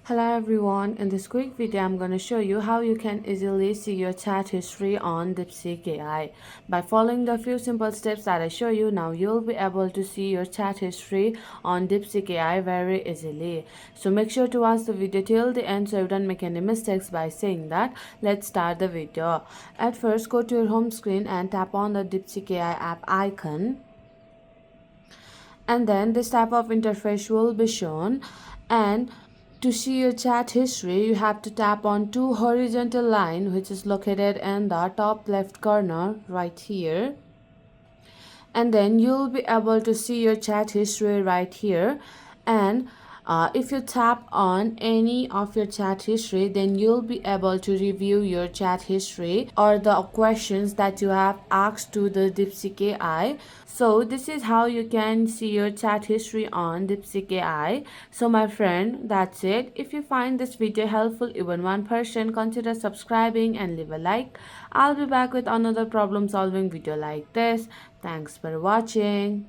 Hello everyone, in this quick video I'm going to show you how you can easily see your chat history on DeepSeek AI. By following the few simple steps that I show you, now you'll be able to see your chat history on DeepSeek AI very easily. So make sure to watch the video till the end so you don't make any mistakes by saying that. Let's start the video. At first, go to your home screen and tap on the DeepSeek AI app icon. And then this type of interface will be shown, and to see your chat history you have to tap on two horizontal line which is located in the top left corner right here, and then you'll be able to see your chat history right here. And if you tap on any of your chat history, then you'll be able to review your chat history or the questions that you have asked to the DeepSeek AI. So this is how you can see your chat history on DeepSeek AI. So my friend, that's it. If you find this video helpful even 1%, consider subscribing and leave a like. I'll be back with another problem solving video like this. Thanks for watching.